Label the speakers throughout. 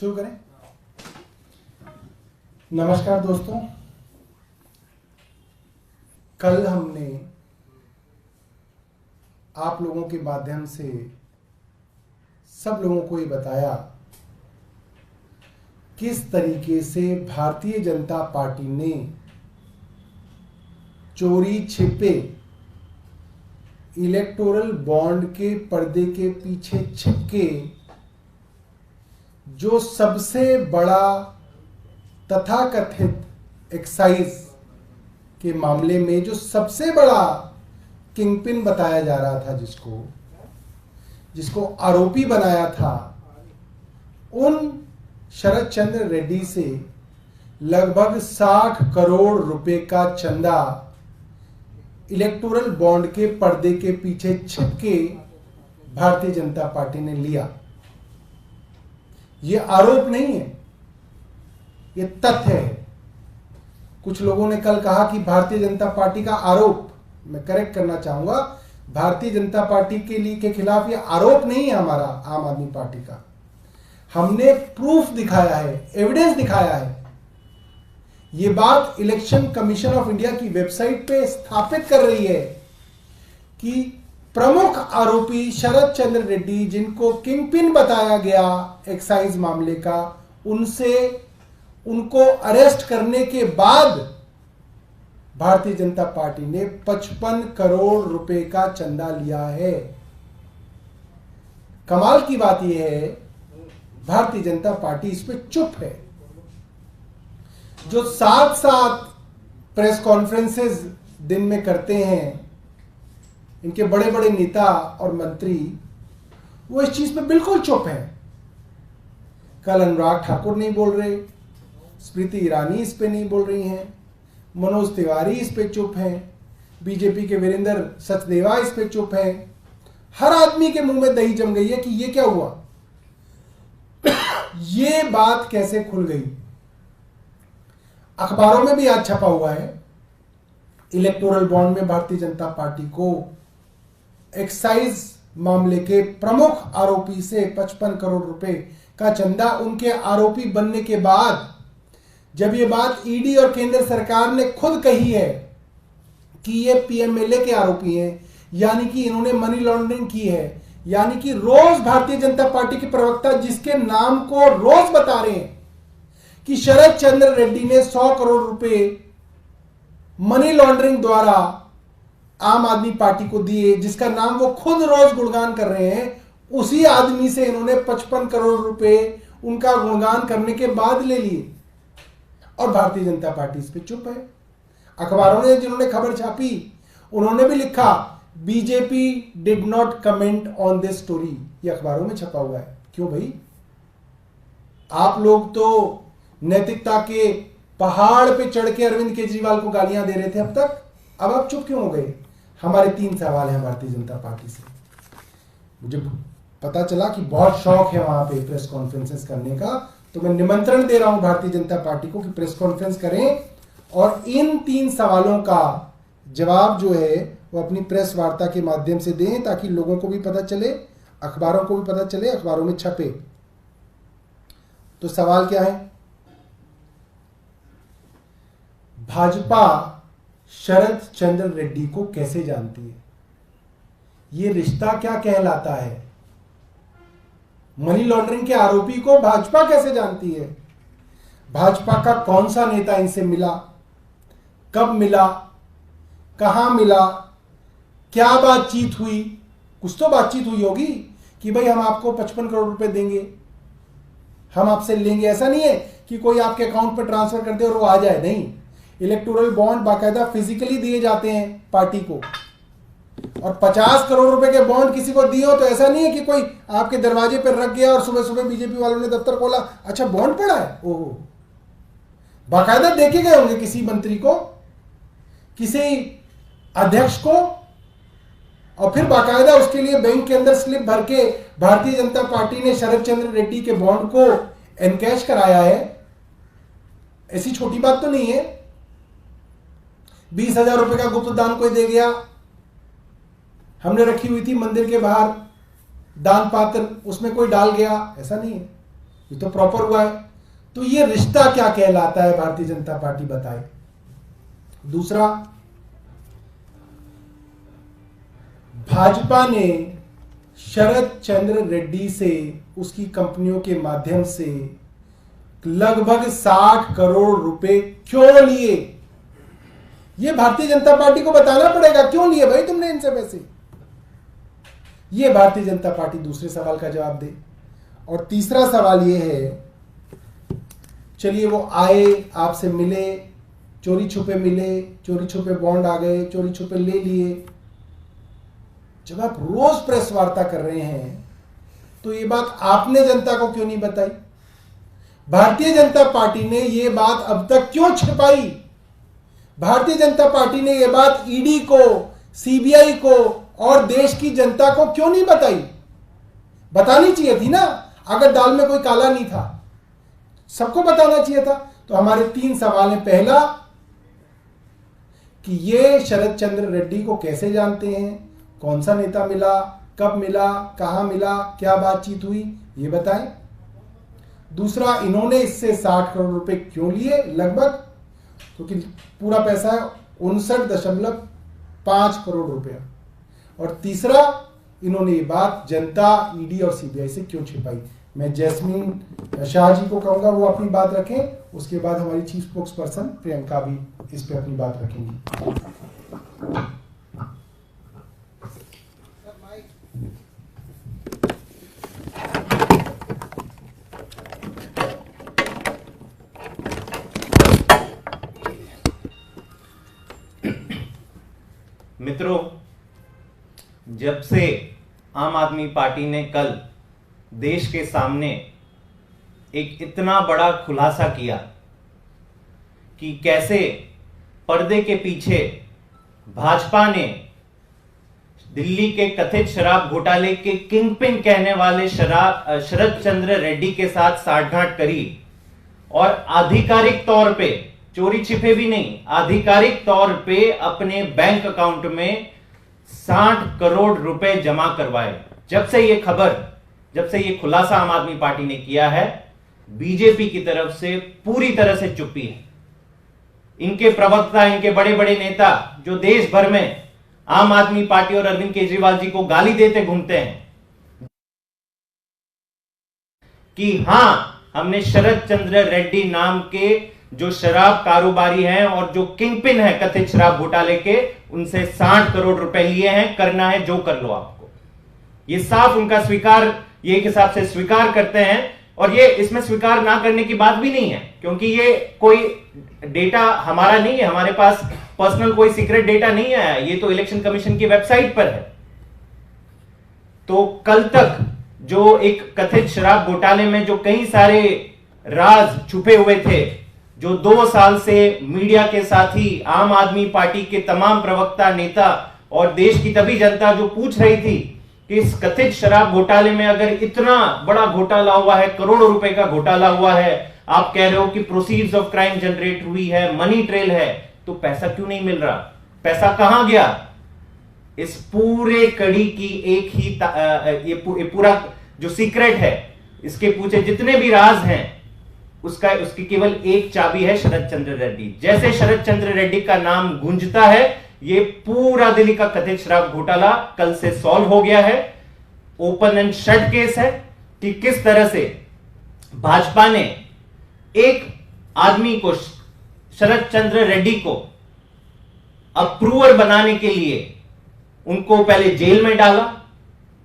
Speaker 1: शुरू करें। नमस्कार दोस्तों, कल हमने आप लोगों के माध्यम से सब लोगों को ये बताया किस तरीके से भारतीय जनता पार्टी ने चोरी छिपे इलेक्टोरल बॉन्ड के पर्दे के पीछे छिपके जो सबसे बड़ा तथाकथित एक्साइज के मामले में जो सबसे बड़ा किंगपिन बताया जा रहा था, जिसको आरोपी बनाया था, उन शरद चंद्र रेड्डी से लगभग 60 करोड़ रुपए का चंदा इलेक्टोरल बॉन्ड के पर्दे के पीछे छिपके भारतीय जनता पार्टी ने लिया। यह आरोप नहीं है, यह तथ्य है। कुछ लोगों ने कल कहा कि भारतीय जनता पार्टी का आरोप, मैं करेक्ट करना चाहूंगा, भारतीय जनता पार्टी के खिलाफ यह आरोप नहीं है हमारा, आम आदमी पार्टी का। हमने प्रूफ दिखाया है, एविडेंस दिखाया है। यह बात इलेक्शन कमीशन ऑफ इंडिया की वेबसाइट पे स्थापित कर रही है कि प्रमुख आरोपी शरद चंद्र रेड्डी, जिनको किंगपिन बताया गया एक्साइज मामले का, उनको अरेस्ट करने के बाद भारतीय जनता पार्टी ने 55 करोड़ रुपए का चंदा लिया है। कमाल की बात यह है, भारतीय जनता पार्टी इस पे चुप है। जो साथ प्रेस कॉन्फ्रेंसेस दिन में करते हैं इनके बड़े बड़े नेता और मंत्री, वो इस चीज पे बिल्कुल चुप है। कल अनुराग ठाकुर नहीं बोल रहे, स्मृति ईरानी इस पे नहीं बोल रही हैं, मनोज तिवारी इस पे चुप हैं, बीजेपी के वीरेंद्र सचदेवा इस पे चुप हैं। हर आदमी के मुंह में दही जम गई है कि ये क्या हुआ, ये बात कैसे खुल गई। अखबारों में भी आज छपा हुआ है, इलेक्टोरल बॉन्ड में भारतीय जनता पार्टी को एक्साइज मामले के प्रमुख आरोपी से 55 करोड़ रुपए का चंदा, उनके आरोपी बनने के बाद, जब यह बात ईडी और केंद्र सरकार ने खुद कही है कि ये पीएमएलए के आरोपी हैं, यानी कि इन्होंने मनी लॉन्ड्रिंग की है, यानी कि रोज भारतीय जनता पार्टी के प्रवक्ता जिसके नाम को रोज बता रहे हैं कि शरद चंद्र रेड्डी ने 100 करोड़ रुपए मनी लॉन्ड्रिंग द्वारा आम आदमी पार्टी को दिए, जिसका नाम वो खुद रोज गुणगान कर रहे हैं, उसी आदमी से इन्होंने 55 करोड़ रुपए उनका गुणगान करने के बाद ले लिए। और भारतीय जनता पार्टी इस पे चुप है। अखबारों ने जिन्होंने खबर छापी उन्होंने भी लिखा, BJP did not comment on this story. ये अखबारों में छपा हुआ है। क्यों भाई, आप लोग तो नैतिकता के पहाड़ पे चढ़ के अरविंद केजरीवाल को गालियां दे रहे थे अब तक, अब आप चुप क्यों हो गए। हमारे 3 सवाल हैं भारतीय जनता पार्टी से। मुझे पता चला कि बहुत शौक है वहां पे प्रेस कॉन्फ्रेंसेस करने का, तो मैं निमंत्रण दे रहा हूं भारतीय जनता पार्टी को कि प्रेस कॉन्फ्रेंस करें और इन 3 सवालों का जवाब जो है वो अपनी प्रेस वार्ता के माध्यम से दें, ताकि लोगों को भी पता चले, अखबारों को भी पता चले, अखबारों में छपे। तो सवाल क्या है, भाजपा शरद चंद्र रेड्डी को कैसे जानती है, ये रिश्ता क्या कहलाता है। मनी लॉन्ड्रिंग के आरोपी को भाजपा कैसे जानती है, भाजपा का कौन सा नेता इनसे मिला, कब मिला, कहां मिला, क्या बातचीत हुई। कुछ तो बातचीत हुई होगी कि भाई हम आपको 55 करोड़ रुपए देंगे, हम आपसे लेंगे। ऐसा नहीं है कि कोई आपके अकाउंट पर ट्रांसफर कर दे और वो आ जाए, नहीं। इलेक्टोरल बॉन्ड बाकायदा फिजिकली दिए जाते हैं पार्टी को, और 50 करोड़ रुपए के बॉन्ड किसी को दिए हो तो ऐसा नहीं है कि कोई आपके दरवाजे पर रख गया और सुबह सुबह बीजेपी वालों ने दफ्तर खोला, अच्छा बॉन्ड पड़ा है, ओहो। बाकायदा देखे गए होंगे किसी मंत्री को, किसी अध्यक्ष को, और फिर बाकायदा उसके लिए बैंक के अंदर स्लिप भर के भारतीय जनता पार्टी ने शरद चंद्र रेड्डी के बॉन्ड को एनकैश कराया है। ऐसी छोटी बात तो नहीं है। 20,000 रुपए का गुप्त दान कोई दे गया, हमने रखी हुई थी मंदिर के बाहर दान पात्र, उसमें कोई डाल गया, ऐसा नहीं है। ये तो प्रॉपर हुआ है। तो ये रिश्ता क्या कहलाता है, भारतीय जनता पार्टी बताए। दूसरा, भाजपा ने शरद चंद्र रेड्डी से उसकी कंपनियों के माध्यम से लगभग 60 करोड़ रुपए क्यों लिए, ये भारतीय जनता पार्टी को बताना पड़ेगा। क्यों लिए भाई तुमने इनसे पैसे? ये भारतीय जनता पार्टी दूसरे सवाल का जवाब दे। और तीसरा सवाल ये है, चलिए वो आए, आपसे मिले, चोरी छुपे मिले, चोरी छुपे बॉन्ड आ गए, चोरी छुपे ले लिए। जब आप रोज प्रेस वार्ता कर रहे हैं तो ये बात आपने जनता को क्यों नहीं बताई? भारतीय जनता पार्टी ने ये बात अब तक क्यों छिपाई? भारतीय जनता पार्टी ने यह बात ईडी को, सीबीआई को और देश की जनता को क्यों नहीं बताई? बतानी चाहिए थी ना। अगर दाल में कोई काला नहीं था, सबको बताना चाहिए था। तो हमारे 3 सवाल हैं। पहला, कि ये शरद चंद्र रेड्डी को कैसे जानते हैं, कौन सा नेता मिला, कब मिला, कहां मिला, क्या बातचीत हुई, ये बताएं। दूसरा, इन्होंने इससे 60 करोड़ रुपए क्यों लिए लगभग, क्योंकि पूरा पैसा है 59.5 करोड़ रुपया। और तीसरा, इन्होंने ये बात जनता, ईडी और सीबीआई से क्यों छिपाई। मैं जैस्मीन शाह जी को कहूंगा वो अपनी बात रखें, उसके बाद हमारी चीफ स्पोक्स पर्सन प्रियंका भी इस पे अपनी बात रखेंगी।
Speaker 2: मित्रों, जब से आम आदमी पार्टी ने कल देश के सामने एक इतना बड़ा खुलासा किया कि कैसे पर्दे के पीछे भाजपा ने दिल्ली के कथित शराब घोटाले के किंगपिन कहने वाले शरद चंद्र रेड्डी के साथ साठगांठ करी और आधिकारिक तौर पे, चोरी छिपे भी नहीं, आधिकारिक तौर पे अपने बैंक अकाउंट में 60 करोड़ रुपए जमा करवाए। जब से ये खुलासा आम आदमी पार्टी ने किया है, बीजेपी की तरफ से पूरी तरह से चुप्पी है। इनके प्रवक्ता, इनके बड़े बड़े नेता जो देश भर में आम आदमी पार्टी और अरविंद केजरीवाल जी को गाली देते घूमते हैं कि हां, हमने शरद चंद्र रेड्डी नाम के जो शराब कारोबारी हैं और जो किंगपिन है कथित शराब घोटाले के, उनसे 60 करोड़ रुपए लिए हैं, करना है जो कर लो आपको। ये साफ उनका स्वीकार, ये एक हिसाब से स्वीकार करते हैं। और ये इसमें स्वीकार ना करने की बात भी नहीं है, क्योंकि ये कोई डेटा हमारा नहीं है, हमारे पास पर्सनल कोई सीक्रेट डेटा नहीं आया, ये तो इलेक्शन कमीशन की वेबसाइट पर है। तो कल तक जो एक कथित शराब घोटाले में जो कई सारे राज छुपे हुए थे, जो 2 साल से मीडिया के साथ ही आम आदमी पार्टी के तमाम प्रवक्ता, नेता और देश की तभी जनता जो पूछ रही थी कि इस कथित शराब घोटाले में अगर इतना बड़ा घोटाला हुआ है, करोड़ों रुपए का घोटाला हुआ है, आप कह रहे हो कि प्रोसीड्स ऑफ क्राइम जनरेट हुई है, मनी ट्रेल है, तो पैसा क्यों नहीं मिल रहा, पैसा कहां गया? इस पूरे कड़ी की एक ही ये पूरा जो सीक्रेट है, इसके पूछे जितने भी राज हैं, उसकी केवल एक चाबी है, शरद चंद्र रेड्डी। जैसे शरद चंद्र रेड्डी का नाम गूंजता है, ये पूरा दिल्ली का कथित शराब घोटाला कल से सॉल्व हो गया है। ओपन एंड शट केस है कि किस तरह से भाजपा ने एक आदमी को, शरद चंद्र रेड्डी को अप्रूवर बनाने के लिए उनको पहले जेल में डाला।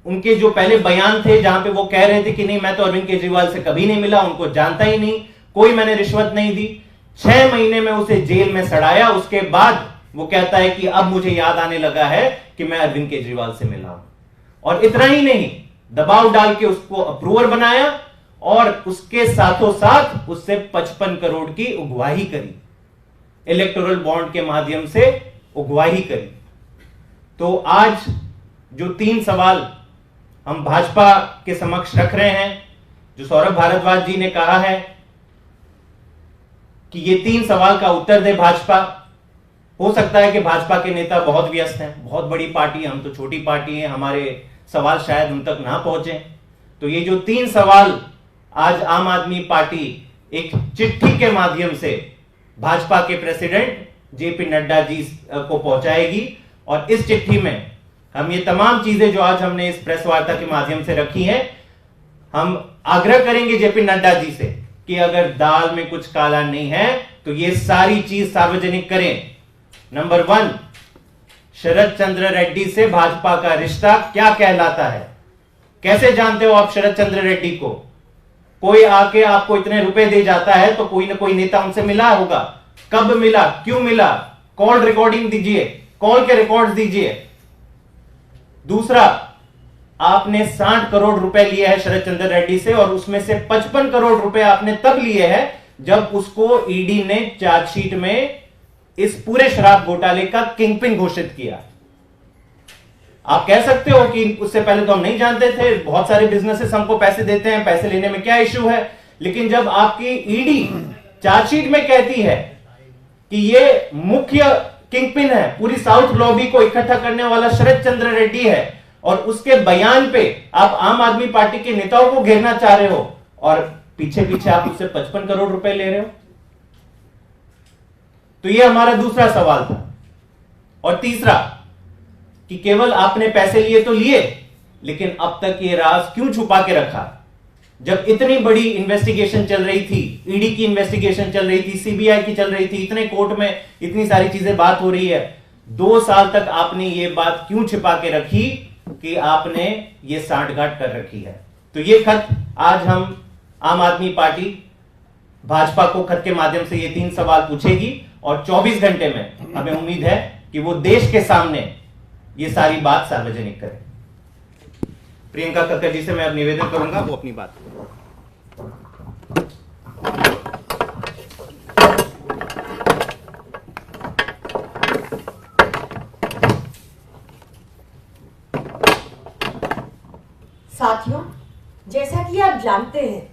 Speaker 2: उनके जो पहले बयान थे जहां पे वो कह रहे थे कि नहीं, मैं तो अरविंद केजरीवाल से कभी नहीं मिला, उनको जानता ही नहीं, कोई मैंने रिश्वत नहीं दी। 6 महीने में उसे जेल में सड़ाया। उसके बाद वो कहता है कि अब मुझे याद आने लगा है कि मैं अरविंद केजरीवाल से मिला हूं। और इतना ही नहीं, दबाव डाल के उसको अप्रूवर बनाया और उसके साथों साथ उससे 55 करोड़ की उगवाही करी, इलेक्टोरल बॉन्ड के माध्यम से उगवाही करी। तो आज जो 3 सवाल हम भाजपा के समक्ष रख रहे हैं, जो सौरभ भारद्वाज जी ने कहा है कि ये 3 सवाल का उत्तर दे भाजपा। हो सकता है कि भाजपा के नेता बहुत व्यस्त हैं, बहुत बड़ी पार्टी है, हम तो छोटी पार्टी है, हमारे सवाल शायद उन तक ना पहुंचे। तो ये जो 3 सवाल आज आम आदमी पार्टी एक चिट्ठी के माध्यम से भाजपा के प्रेसिडेंट जेपी नड्डा जी को पहुंचाएगी और इस चिट्ठी में हम ये तमाम चीजें जो आज हमने इस प्रेस वार्ता के माध्यम से रखी हैं, हम आग्रह करेंगे जेपी नड्डा जी से कि अगर दाल में कुछ काला नहीं है तो ये सारी चीज सार्वजनिक करें। नंबर 1, शरद चंद्र रेड्डी से भाजपा का रिश्ता क्या कहलाता है? कैसे जानते हो आप शरद चंद्र रेड्डी को? कोई आके आपको इतने रुपए दे जाता है तो कोई ना कोई नेता उनसे मिला होगा। कब मिला, क्यों मिला? कॉल रिकॉर्डिंग दीजिए, कॉल के रिकॉर्ड्स दीजिए। दूसरा, आपने 60 करोड़ रुपए लिए हैं शरद चंद्र रेड्डी से और उसमें से 55 करोड़ रुपए आपने तब लिए हैं जब उसको ईडी ने चार्जशीट में इस पूरे शराब घोटाले का किंगपिन घोषित किया। आप कह सकते हो कि उससे पहले तो हम नहीं जानते थे, बहुत सारे बिजनेसेस हमको पैसे देते हैं, पैसे लेने में क्या इश्यू है। लेकिन जब आपकी ईडी चार्जशीट में कहती है कि ये मुख्य किंगपिन है, पूरी साउथ लॉबी को इकट्ठा करने वाला शरद चंद्र रेड्डी है, और उसके बयान पे आप आम आदमी पार्टी के नेताओं को घेरना चाह रहे हो और पीछे पीछे आप उससे 55 करोड़ रुपए ले रहे हो, तो ये हमारा दूसरा सवाल था। और तीसरा कि केवल आपने पैसे लिए तो लिए, लेकिन अब तक ये राज क्यों छुपा के रखा? जब इतनी बड़ी इन्वेस्टिगेशन चल रही थी, ईडी की इन्वेस्टिगेशन चल रही थी, सीबीआई की चल रही थी, इतने कोर्ट में इतनी सारी चीजें बात हो रही है, 2 साल तक आपने ये बात क्यों छिपा के रखी कि आपने ये सांठगांठ कर रखी है? तो ये खत आज हम आम आदमी पार्टी भाजपा को खत के माध्यम से ये 3 सवाल पूछेगी और 24 घंटे में हमें उम्मीद है कि वो देश के सामने ये सारी बात सार्वजनिक करें। प्रियंका कक्कर जी से मैं अब निवेदन करूंगा वो अपनी बात।
Speaker 3: साथियों, जैसा कि आप जानते हैं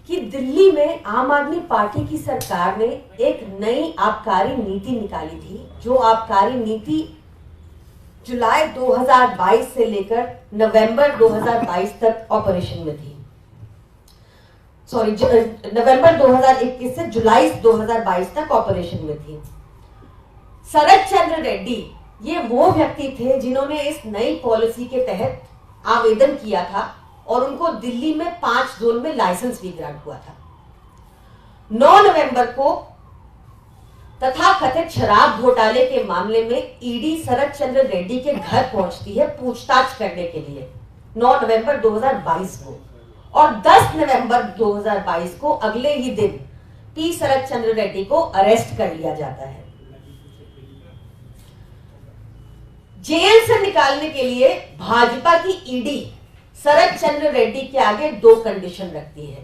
Speaker 3: कि दिल्ली में आम आदमी पार्टी की सरकार ने एक नई आबकारी नीति निकाली थी, जो आबकारी नीति जुलाई 2022 से लेकर नवंबर 2022 तक ऑपरेशन में थी। सॉरी, नवंबर 2021 से जुलाई 2022 तक ऑपरेशन में थी। शरद चंद्र रेड्डी ये वो व्यक्ति थे जिन्होंने इस नई पॉलिसी के तहत आवेदन किया था और उनको दिल्ली में 5 जोन में लाइसेंस भी ग्रांट हुआ था। 9 नवंबर को तथाकथित शराब घोटाले के मामले में ईडी शरद चंद्र रेड्डी के घर पहुंचती है पूछताछ करने के लिए 9 नवंबर 2022 को, और 10 नवंबर 2022 को अगले ही दिन पी शरद चंद्र रेड्डी को अरेस्ट कर लिया जाता है। जेल से निकालने के लिए भाजपा की ईडी शरद चंद्र रेड्डी के आगे 2 कंडीशन रखती है।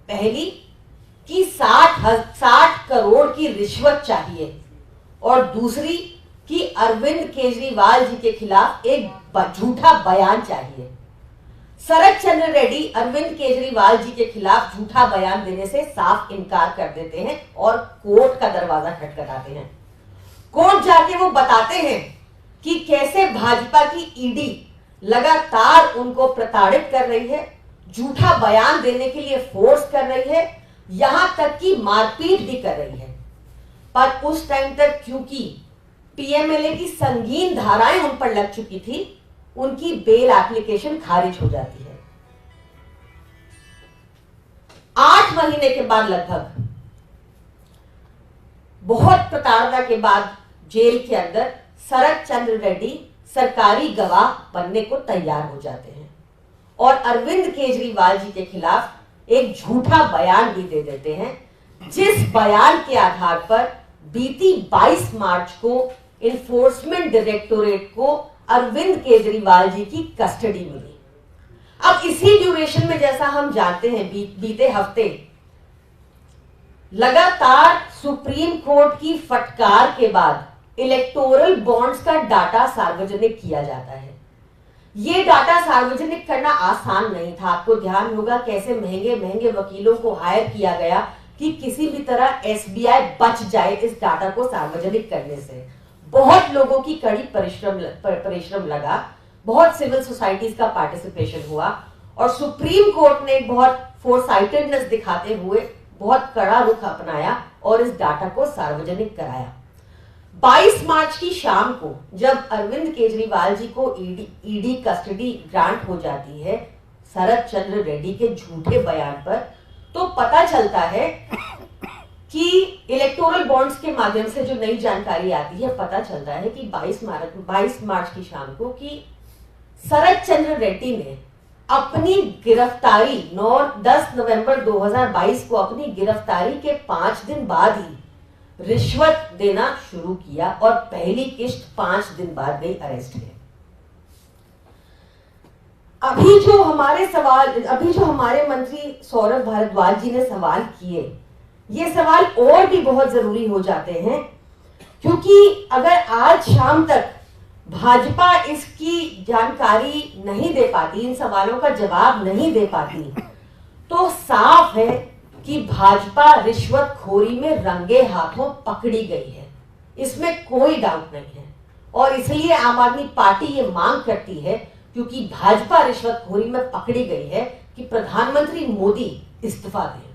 Speaker 3: पहली कि 60 करोड़ की रिश्वत चाहिए, और दूसरी कि अरविंद केजरीवाल जी के खिलाफ एक झूठा बयान चाहिए। शरद चंद्र रेड्डी अरविंद केजरीवाल जी के खिलाफ झूठा बयान देने से साफ इनकार कर देते हैं और कोर्ट का दरवाजा खटखटाते हैं। कोर्ट जाके वो बताते हैं कि कैसे भाजपा की ईडी लगातार उनको प्रताड़ित कर रही है, झूठा बयान देने के लिए फोर्स कर रही है, यहां तक कि मारपीट भी कर रही है। पर उस टाइम तक क्योंकि पीएमएलए की संगीन धाराएं उन पर लग चुकी थी, उनकी बेल एप्लीकेशन खारिज हो जाती है। 8 महीने के बाद लगभग बहुत प्रताड़ना के बाद जेल के अंदर शरद चंद्र रेड्डी सरकारी गवाह बनने को तैयार हो जाते हैं और अरविंद केजरीवाल जी के खिलाफ एक झूठा बयान भी दे देते हैं, जिस बयान के आधार पर बीती 22 मार्च को इन्फोर्समेंट डायरेक्टोरेट को अरविंद केजरीवाल जी की कस्टडी मिली। अब इसी ड्यूरेशन में जैसा हम जानते हैं बीते हफ्ते लगातार सुप्रीम कोर्ट की फटकार के बाद इलेक्टोरल बॉन्ड्स का डाटा सार्वजनिक किया जाता है। ये डाटा सार्वजनिक करना आसान नहीं था। आपको ध्यान होगा कैसे महंगे महंगे वकीलों को हायर किया गया कि किसी भी तरह एसबीआई बच जाए इस डाटा को सार्वजनिक करने से। बहुत लोगों की कड़ी परिश्रम लगा, बहुत सिविल सोसाइटीज का पार्टिसिपेशन हुआ और सुप्रीम कोर्ट ने एक बहुत फोरसाइटेडनेस दिखाते हुए बहुत कड़ा रुख अपनाया और इस डाटा को सार्वजनिक कराया। 22 मार्च की शाम को जब अरविंद केजरीवाल जी को ईडी कस्टडी ग्रांट हो जाती है शरद चंद्र रेड्डी के झूठे बयान पर, तो पता चलता है कि इलेक्टोरल बॉन्ड्स के माध्यम से जो नई जानकारी आती है, पता चलता है कि 22 मार्च की शाम को कि शरद चंद्र रेड्डी ने अपनी गिरफ्तारी 10 नवंबर 2022 को अपनी गिरफ्तारी के 5 दिन बाद ही रिश्वत देना शुरू किया और पहली किस्त 5 दिन बाद गई अरेस्ट है। अभी जो हमारे मंत्री सौरभ भारद्वाज जी ने सवाल किए, ये सवाल और भी बहुत जरूरी हो जाते हैं, क्योंकि अगर आज शाम तक भाजपा इसकी जानकारी नहीं दे पाती, इन सवालों का जवाब नहीं दे पाती, तो साफ है कि भाजपा रिश्वतखोरी में रंगे हाथों पकड़ी गई है, इसमें कोई डाउट नहीं है। और इसलिए आम आदमी पार्टी ये मांग करती है, क्योंकि भाजपा रिश्वतखोरी में पकड़ी गई है, कि प्रधानमंत्री मोदी इस्तीफा दें।